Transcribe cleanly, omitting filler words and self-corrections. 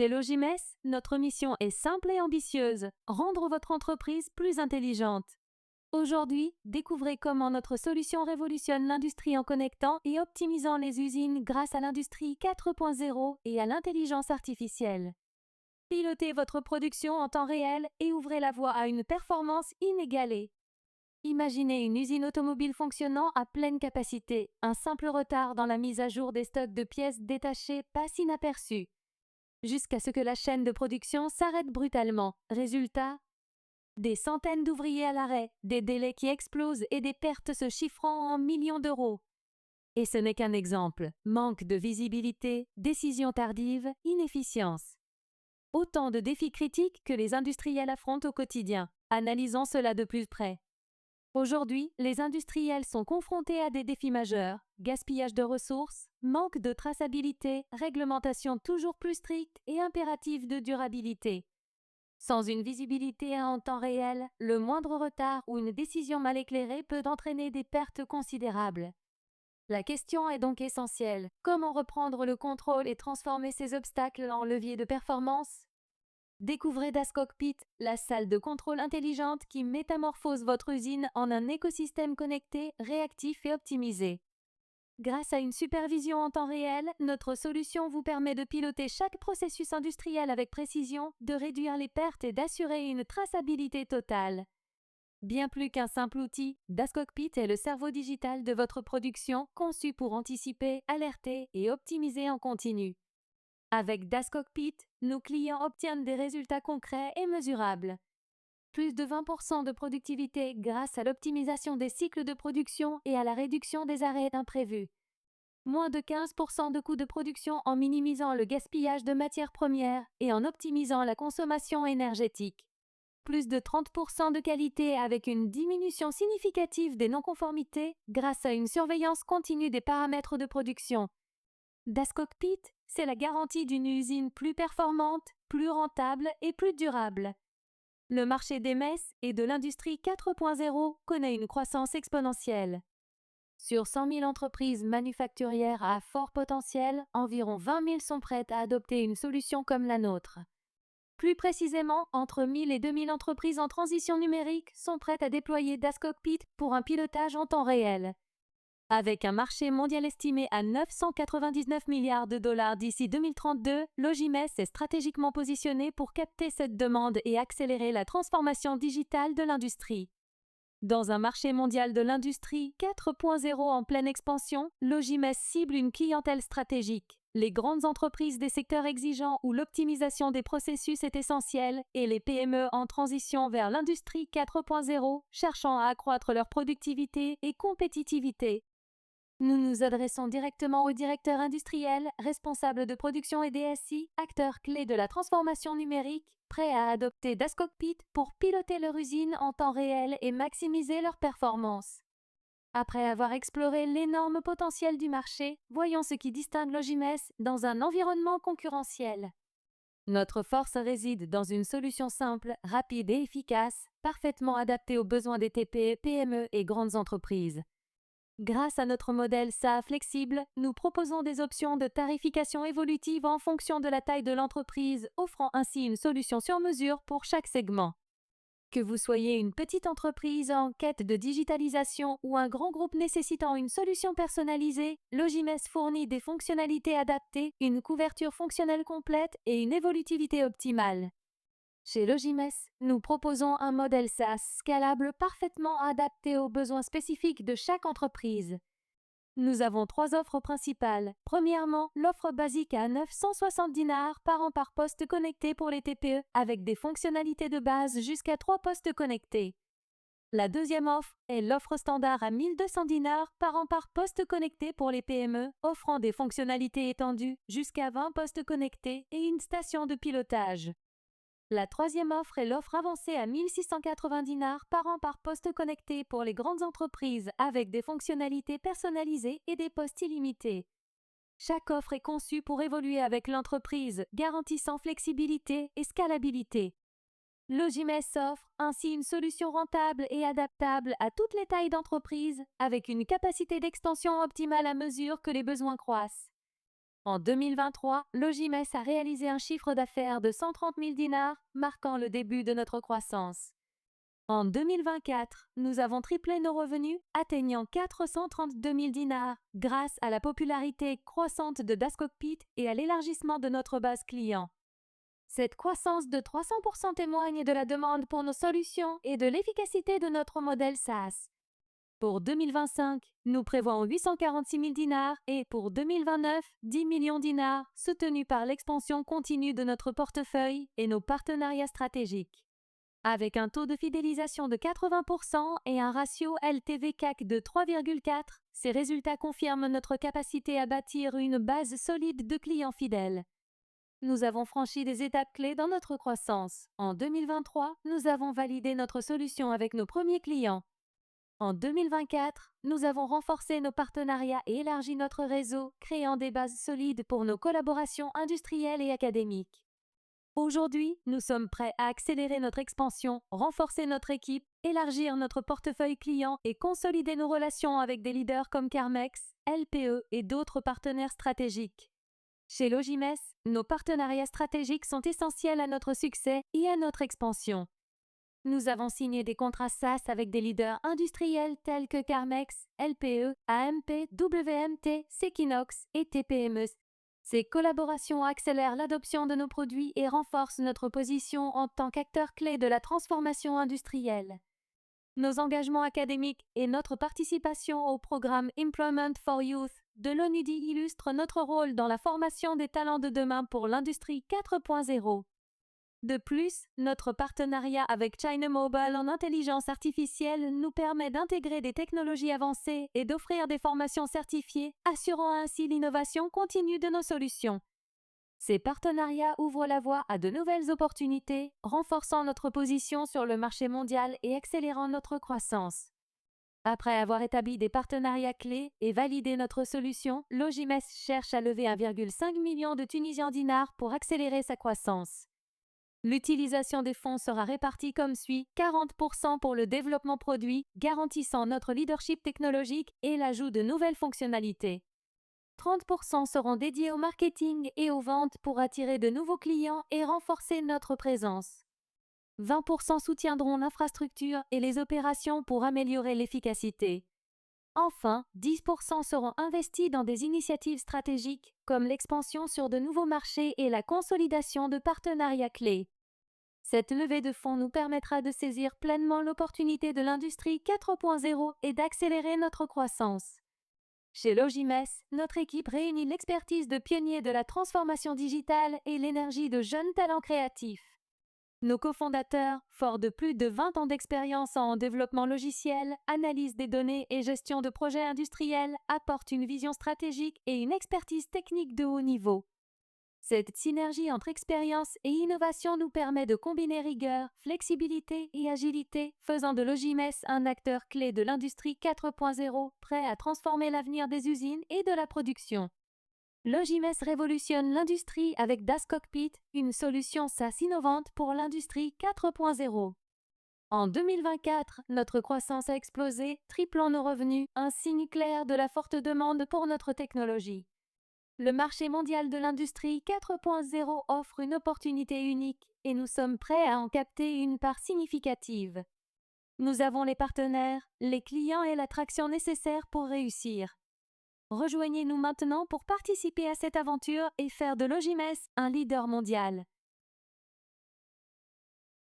Chez Logimes, notre mission est simple et ambitieuse, rendre votre entreprise plus intelligente. Aujourd'hui, découvrez comment notre solution révolutionne l'industrie en connectant et optimisant les usines grâce à l'industrie 4.0 et à l'intelligence artificielle. Pilotez votre production en temps réel et ouvrez la voie à une performance inégalée. Imaginez une usine automobile fonctionnant à pleine capacité. Un simple retard dans la mise à jour des stocks de pièces détachées passe inaperçu, jusqu'à ce que la chaîne de production s'arrête brutalement. Résultat, des centaines d'ouvriers à l'arrêt, des délais qui explosent et des pertes se chiffrant en millions d'euros. Et ce n'est qu'un exemple. Manque de visibilité, décisions tardives, inefficience. Autant de défis critiques que les industriels affrontent au quotidien. Analysons cela de plus près. Aujourd'hui, les industriels sont confrontés à des défis majeurs: gaspillage de ressources, manque de traçabilité, réglementation toujours plus stricte et impératif de durabilité. Sans une visibilité en temps réel, le moindre retard ou une décision mal éclairée peut entraîner des pertes considérables. La question est donc essentielle: comment reprendre le contrôle et transformer ces obstacles en levier de performance? Découvrez DAS Cockpit, la salle de contrôle intelligente qui métamorphose votre usine en un écosystème connecté, réactif et optimisé. Grâce à une supervision en temps réel, notre solution vous permet de piloter chaque processus industriel avec précision, de réduire les pertes et d'assurer une traçabilité totale. Bien plus qu'un simple outil, DAS Cockpit est le cerveau digital de votre production, conçu pour anticiper, alerter et optimiser en continu. Avec DAS Cockpit, nos clients obtiennent des résultats concrets et mesurables. Plus de 20% de productivité grâce à l'optimisation des cycles de production et à la réduction des arrêts imprévus. Moins de 15% de coûts de production en minimisant le gaspillage de matières premières et en optimisant la consommation énergétique. Plus de 30% de qualité avec une diminution significative des non-conformités grâce à une surveillance continue des paramètres de production. DAS Cockpit, c'est la garantie d'une usine plus performante, plus rentable et plus durable. Le marché des MES et de l'industrie 4.0 connaît une croissance exponentielle. Sur 100 000 entreprises manufacturières à fort potentiel, environ 20 000 sont prêtes à adopter une solution comme la nôtre. Plus précisément, entre 1000 et 2000 entreprises en transition numérique sont prêtes à déployer DAS Cockpit pour un pilotage en temps réel. Avec un marché mondial estimé à 999 milliards de dollars d'ici 2032, Logimes est stratégiquement positionné pour capter cette demande et accélérer la transformation digitale de l'industrie. Dans un marché mondial de l'industrie 4.0 en pleine expansion, Logimes cible une clientèle stratégique. Les grandes entreprises des secteurs exigeants où l'optimisation des processus est essentielle et les PME en transition vers l'industrie 4.0 cherchant à accroître leur productivité et compétitivité. Nous nous adressons directement aux directeurs industriels, responsables de production et DSI, acteurs clés de la transformation numérique, prêts à adopter DAS Cockpit pour piloter leur usine en temps réel et maximiser leur performance. Après avoir exploré l'énorme potentiel du marché, voyons ce qui distingue Logimes dans un environnement concurrentiel. Notre force réside dans une solution simple, rapide et efficace, parfaitement adaptée aux besoins des TPE, PME et grandes entreprises. Grâce à notre modèle SaaS flexible, nous proposons des options de tarification évolutive en fonction de la taille de l'entreprise, offrant ainsi une solution sur mesure pour chaque segment. Que vous soyez une petite entreprise en quête de digitalisation ou un grand groupe nécessitant une solution personnalisée, Logimes fournit des fonctionnalités adaptées, une couverture fonctionnelle complète et une évolutivité optimale. Chez Logimes, nous proposons un modèle SaaS scalable parfaitement adapté aux besoins spécifiques de chaque entreprise. Nous avons 3 offres principales. Premièrement, l'offre basique à 960 dinars par an par poste connecté pour les TPE, avec des fonctionnalités de base jusqu'à 3 postes connectés. La deuxième offre est l'offre standard à 1200 dinars par an par poste connecté pour les PME, offrant des fonctionnalités étendues jusqu'à 20 postes connectés et une station de pilotage. La troisième offre est l'offre avancée à 1680 dinars par an par poste connecté pour les grandes entreprises avec des fonctionnalités personnalisées et des postes illimités. Chaque offre est conçue pour évoluer avec l'entreprise, garantissant flexibilité et scalabilité. Logimes offre ainsi une solution rentable et adaptable à toutes les tailles d'entreprise, avec une capacité d'extension optimale à mesure que les besoins croissent. En 2023, Logimès a réalisé un chiffre d'affaires de 130 000 dinars, marquant le début de notre croissance. En 2024, nous avons triplé nos revenus, atteignant 432 000 dinars, grâce à la popularité croissante de DasCockpit et à l'élargissement de notre base client. Cette croissance de 300% témoigne de la demande pour nos solutions et de l'efficacité de notre modèle SaaS. Pour 2025, nous prévoyons 846 000 dinars et pour 2029, 10 millions dinars, soutenus par l'expansion continue de notre portefeuille et nos partenariats stratégiques. Avec un taux de fidélisation de 80% et un ratio LTV-CAC de 3,4, ces résultats confirment notre capacité à bâtir une base solide de clients fidèles. Nous avons franchi des étapes clés dans notre croissance. En 2023, nous avons validé notre solution avec nos premiers clients. En 2024, nous avons renforcé nos partenariats et élargi notre réseau, créant des bases solides pour nos collaborations industrielles et académiques. Aujourd'hui, nous sommes prêts à accélérer notre expansion, renforcer notre équipe, élargir notre portefeuille client et consolider nos relations avec des leaders comme Carmex, LPE et d'autres partenaires stratégiques. Chez Logimès, nos partenariats stratégiques sont essentiels à notre succès et à notre expansion. Nous avons signé des contrats SaaS avec des leaders industriels tels que Carmex, LPE, AMP, WMT, Sequinox et TPME. Ces collaborations accélèrent l'adoption de nos produits et renforcent notre position en tant qu'acteur clé de la transformation industrielle. Nos engagements académiques et notre participation au programme Employment for Youth de l'ONUDI illustrent notre rôle dans la formation des talents de demain pour l'industrie 4.0. De plus, notre partenariat avec China Mobile en intelligence artificielle nous permet d'intégrer des technologies avancées et d'offrir des formations certifiées, assurant ainsi l'innovation continue de nos solutions. Ces partenariats ouvrent la voie à de nouvelles opportunités, renforçant notre position sur le marché mondial et accélérant notre croissance. Après avoir établi des partenariats clés et validé notre solution, Logimès cherche à lever 1,5 million de Tunisiens dinars pour accélérer sa croissance. L'utilisation des fonds sera répartie comme suit: 40% pour le développement produit, garantissant notre leadership technologique et l'ajout de nouvelles fonctionnalités. 30% seront dédiés au marketing et aux ventes pour attirer de nouveaux clients et renforcer notre présence. 20% soutiendront l'infrastructure et les opérations pour améliorer l'efficacité. Enfin, 10% seront investis dans des initiatives stratégiques, comme l'expansion sur de nouveaux marchés et la consolidation de partenariats clés. Cette levée de fonds nous permettra de saisir pleinement l'opportunité de l'industrie 4.0 et d'accélérer notre croissance. Chez Logimès, notre équipe réunit l'expertise de pionniers de la transformation digitale et l'énergie de jeunes talents créatifs. Nos cofondateurs, forts de plus de 20 ans d'expérience en développement logiciel, analyse des données et gestion de projets industriels, apportent une vision stratégique et une expertise technique de haut niveau. Cette synergie entre expérience et innovation nous permet de combiner rigueur, flexibilité et agilité, faisant de Logimès un acteur clé de l'industrie 4.0, prêt à transformer l'avenir des usines et de la production. Logimès révolutionne l'industrie avec DasCockpit, une solution SaaS innovante pour l'industrie 4.0. En 2024, notre croissance a explosé, triplant nos revenus, un signe clair de la forte demande pour notre technologie. Le marché mondial de l'industrie 4.0 offre une opportunité unique et nous sommes prêts à en capter une part significative. Nous avons les partenaires, les clients et l'attraction nécessaires pour réussir. Rejoignez-nous maintenant pour participer à cette aventure et faire de Logimès un leader mondial.